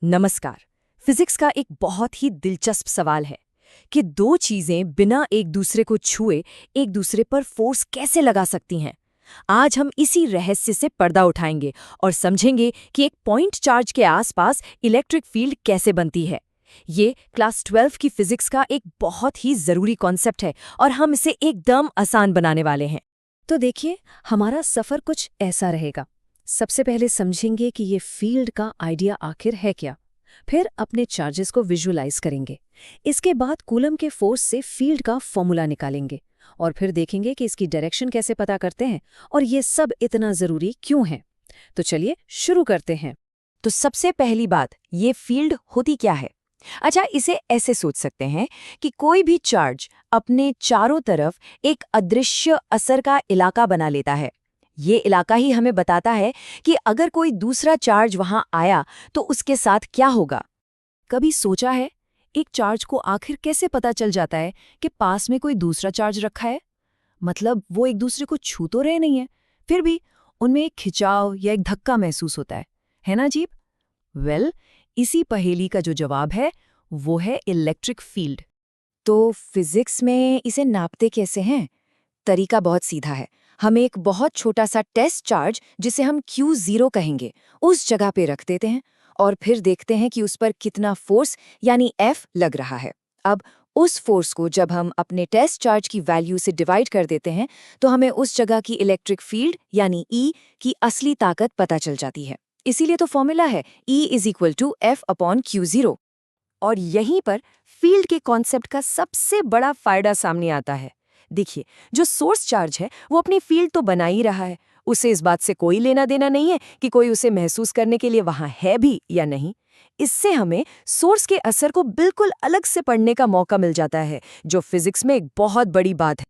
नमस्कार। फिजिक्स का एक बहुत ही दिलचस्प सवाल है कि दो चीजें बिना एक दूसरे को छुए एक दूसरे पर फोर्स कैसे लगा सकती हैं। आज हम इसी रहस्य से पर्दा उठाएंगे और समझेंगे कि एक पॉइंट चार्ज के आसपास इलेक्ट्रिक फील्ड कैसे बनती है। ये क्लास 12 की फिजिक्स का एक बहुत ही जरूरी कॉन्सेप्ट है और हम इसे एकदम आसान बनाने वाले हैं। तो देखिए, हमारा सफर कुछ ऐसा रहेगा। सबसे पहले समझेंगे कि ये फील्ड का आइडिया आखिर है क्या। फिर अपने चार्जेस को विजुअलाइज करेंगे। इसके बाद कूलम के फोर्स से फील्ड का फॉर्मूला निकालेंगे और फिर देखेंगे कि इसकी डायरेक्शन कैसे पता करते हैं और ये सब इतना जरूरी क्यों है। तो चलिए शुरू करते हैं। तो सबसे पहली बात, ये फील्ड होती क्या है? अच्छा, इसे ऐसे सोच सकते हैं कि कोई भी चार्ज अपने चारों तरफ एक अदृश्य असर का इलाका बना लेता है। ये इलाका ही हमें बताता है कि अगर कोई दूसरा चार्ज वहां आया तो उसके साथ क्या होगा। कभी सोचा है, एक चार्ज को आखिर कैसे पता चल जाता है कि पास में कोई दूसरा चार्ज रखा है? मतलब वो एक दूसरे को छू तो रहे नहीं है, फिर भी उनमें एक खिंचाव या एक धक्का महसूस होता है ना अजीब? इसी पहेली का जो जवाब है वो है इलेक्ट्रिक फील्ड। तो फिजिक्स में इसे नापते कैसे हैं? तरीका बहुत सीधा है। हम एक बहुत छोटा सा टेस्ट चार्ज, जिसे हम Q0 कहेंगे, उस जगह पे रख देते हैं और फिर देखते हैं कि उस पर कितना फोर्स यानी F लग रहा है। अब उस फोर्स को जब हम अपने टेस्ट चार्ज की वैल्यू से डिवाइड कर देते हैं तो हमें उस जगह की इलेक्ट्रिक फील्ड यानी E की असली ताकत पता चल जाती है। इसीलिए तो फॉर्मूला है E=F/Q0। और यहीं पर फील्ड के कॉन्सेप्ट का सबसे बड़ा फायदा सामने आता है। देखिए, जो सोर्स चार्ज है वो अपनी फील्ड तो बना ही रहा है। उसे इस बात से कोई लेना देना नहीं है कि कोई उसे महसूस करने के लिए वहां है भी या नहीं। इससे हमें सोर्स के असर को बिल्कुल अलग से पढ़ने का मौका मिल जाता है, जो फिजिक्स में एक बहुत बड़ी बात है।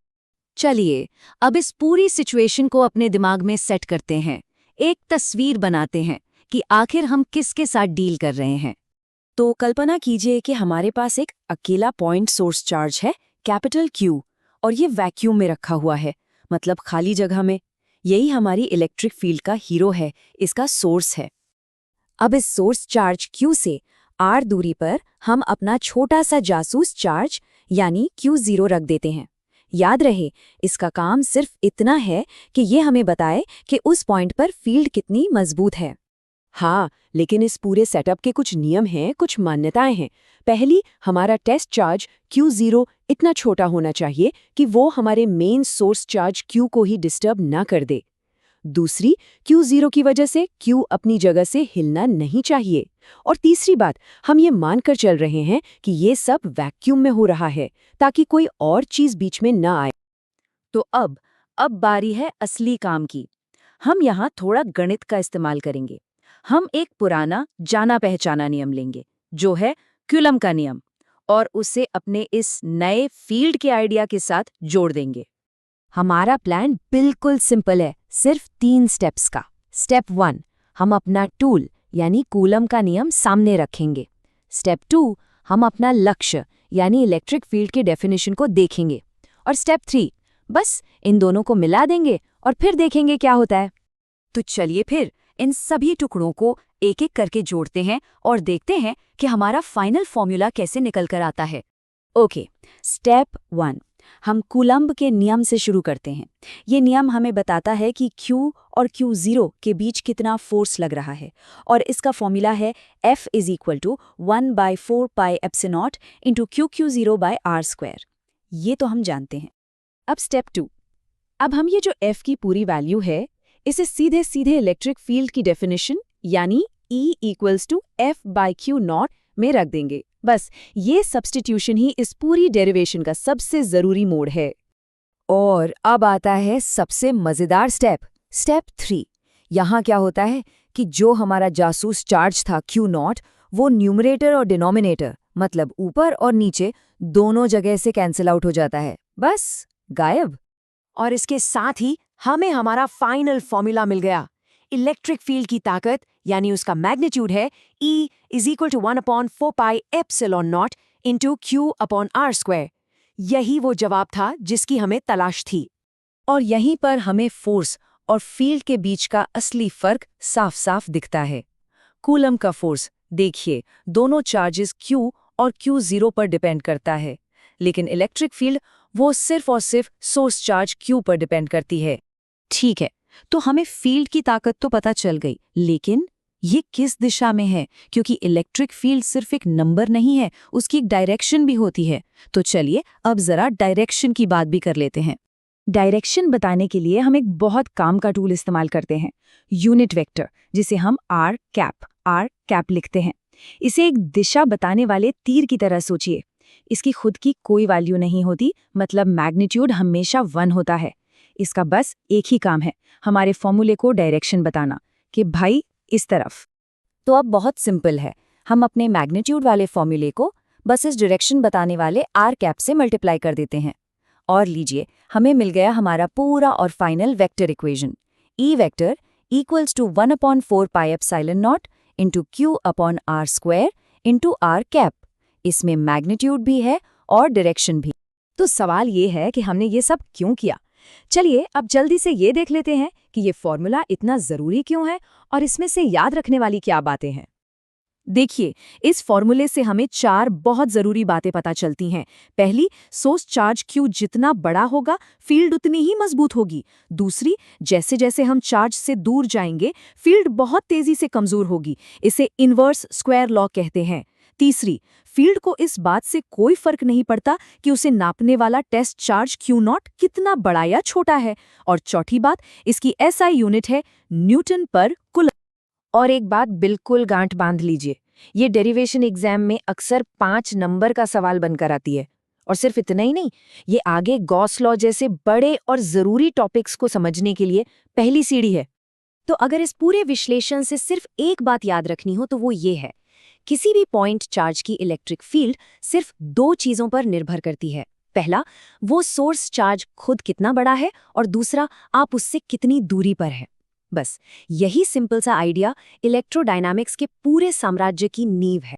चलिए, अब इस पूरी सिचुएशन को अपने दिमाग में सेट करते हैं। एक तस्वीर बनाते हैं कि आखिर हम किसके साथ डील कर रहे हैं। तो कल्पना कीजिए कि हमारे पास एक अकेला पॉइंट सोर्स चार्ज है, कैपिटल Q, और ये वैक्यूम में रखा हुआ है, मतलब खाली जगह में। यही हमारी इलेक्ट्रिक फील्ड का हीरो है, इसका सोर्स है। अब इस सोर्स चार्ज Q से R दूरी पर हम अपना छोटा सा जासूस चार्ज यानी Q0 रख देते हैं। याद रहे, इसका काम सिर्फ इतना है कि ये हमें बताए कि उस पॉइंट पर फील्ड कितनी मजबूत है। हाँ, लेकिन इस पूरे सेटअप के कुछ नियम हैं, कुछ मान्यताएं हैं। पहली, हमारा टेस्ट चार्ज Q0 इतना छोटा होना चाहिए कि वो हमारे मेन सोर्स चार्ज Q को ही डिस्टर्ब ना कर दे। दूसरी, Q0 की वजह से Q अपनी जगह से हिलना नहीं चाहिए। और तीसरी बात, हम ये मानकर चल रहे हैं कि ये सब वैक्यूम में हो रहा है, ताकि कोई और चीज बीच में ना आए। तो अब बारी है असली काम की। हम यहाँ थोड़ा गणित का इस्तेमाल करेंगे। हम एक पुराना जाना पहचाना नियम लेंगे, जो है कूलम का नियम, और उसे अपने इस नए फील्ड के आइडिया के साथ जोड़ देंगे। हमारा प्लान बिल्कुल सिंपल है, सिर्फ 3 स्टेप्स का। स्टेप 1, हम अपना टूल यानी कूलम का नियम सामने रखेंगे। स्टेप 2, हम अपना लक्ष्य यानी इलेक्ट्रिक फील्ड के डेफिनेशन को देखेंगे। और स्टेप 3, बस इन दोनों को मिला देंगे और फिर देखेंगे क्या होता है। तो चलिए फिर इन सभी टुकड़ों को एक एक करके जोड़ते हैं और देखते हैं कि हमारा फाइनल फॉर्मूला कैसे निकल कर आता है। ओके, स्टेप 1, हम कूलम्ब के नियम से शुरू करते हैं। ये नियम हमें बताता है कि Q और Q0 के बीच कितना फोर्स लग रहा है, और इसका फॉर्मूला है F=1/4πε0 × QQ0/r²। ये तो हम जानते हैं। अब स्टेप 2, अब हम ये जो F की पूरी वैल्यू है, इसे सीधे सीधे इलेक्ट्रिक फील्ड की डेफिनेशन यानी E=F/Q0 में रख देंगे। बस ये सब्स्टिट्यूशन ही इस पूरी डेरिवेशन का सबसे जरूरी मोड है। और अब आता है सबसे मजेदार स्टेप, स्टेप 3। यहाँ क्या होता है कि जो हमारा जासूस चार्ज था Q0, वो न्यूमरेटर और डिनोमिनेटर, मतलब ऊपर और नीचे, दोनों जगह से कैंसिल आउट हो जाता है। बस गायब। और इसके साथ ही हमें हमारा फाइनल फॉर्मूला मिल गया। इलेक्ट्रिक फील्ड की ताकत यानी उसका मैग्नीट्यूड है E=1/4πε0 × Q/r²। यही वो जवाब था जिसकी हमें तलाश थी। और यहीं पर हमें फोर्स और फील्ड के बीच का असली फर्क साफ साफ दिखता है। कूलम का फोर्स देखिए, दोनों चार्जेस Q और Q0 पर डिपेंड करता है, लेकिन इलेक्ट्रिक फील्ड वो सिर्फ और सिर्फ सोर्स चार्ज Q पर डिपेंड करती है। ठीक है, तो हमें फील्ड की ताकत तो पता चल गई, लेकिन ये किस दिशा में है? क्योंकि इलेक्ट्रिक फील्ड सिर्फ एक नंबर नहीं है, उसकी एक डायरेक्शन भी होती है। तो चलिए अब जरा डायरेक्शन की बात भी कर लेते हैं। डायरेक्शन बताने के लिए हम एक बहुत काम का टूल इस्तेमाल करते हैं, यूनिट वेक्टर, जिसे हम आर कैप लिखते हैं। इसे एक दिशा बताने वाले तीर की तरह सोचिए। इसकी खुद की कोई वैल्यू नहीं होती, मतलब मैग्नीट्यूड हमेशा 1 होता है। इसका बस एक ही काम है, हमारे फॉर्मूले को डायरेक्शन बताना, कि भाई इस तरफ। तो अब बहुत सिंपल है, हम अपने मैग्नीट्यूड वाले फॉर्मूले को बस इस डायरेक्शन बताने वाले आर कैप से मल्टीप्लाई कर देते हैं। और लीजिए, हमें मिल गया हमारा पूरा और final vector equation. E vector equals to 1/4 pi epsilon not into Q upon R square into R cap. इसमें मैग्नीट्यूड भी है और डायरेक्शन भी। तो सवाल ये है कि हमने ये सब क्यों किया? चलिए अब जल्दी से ये देख लेते हैं कि ये फॉर्मूला इतना ज़रूरी क्यों है और इसमें से याद रखने वाली क्या बातें हैं। देखिए, इस फॉर्मूले से हमें 4 बहुत ज़रूरी बातें पता चलती हैं। पहली, सोर्स चार्ज Q जितना बड़ा होगा, फील्ड उतनी ही मजबूत होगी। दूसरी, जैसे जैसे हम चार्ज से दूर जाएंगे, फील्ड बहुत तेज़ी से कमज़ोर होगी। इसे इन्वर्स स्क्वायर लॉ कहते हैं। तीसरी, फील्ड को इस बात से कोई फर्क नहीं पड़ता कि उसे नापने वाला टेस्ट चार्ज Q0 कितना बड़ा या छोटा है। और चौथी बात, इसकी SI यूनिट है न्यूटन पर कूलम। और एक बात बिल्कुल गांठ बांध लीजिए, ये डेरिवेशन एग्जाम में अक्सर 5 नंबर का सवाल बनकर आती है। और सिर्फ इतना ही नहीं, ये आगे गॉस लॉ जैसे बड़े और ज़रूरी टॉपिक्स को समझने के लिए पहली सीढ़ी है। तो अगर इस पूरे विश्लेषण से सिर्फ एक बात याद रखनी हो तो वो ये है, किसी भी पॉइंट चार्ज की इलेक्ट्रिक फील्ड सिर्फ 2 चीज़ों पर निर्भर करती है। पहला, वो सोर्स चार्ज खुद कितना बड़ा है, और दूसरा, आप उससे कितनी दूरी पर है। बस यही सिंपल सा आइडिया इलेक्ट्रोडायनामिक्स के पूरे साम्राज्य की नींव है।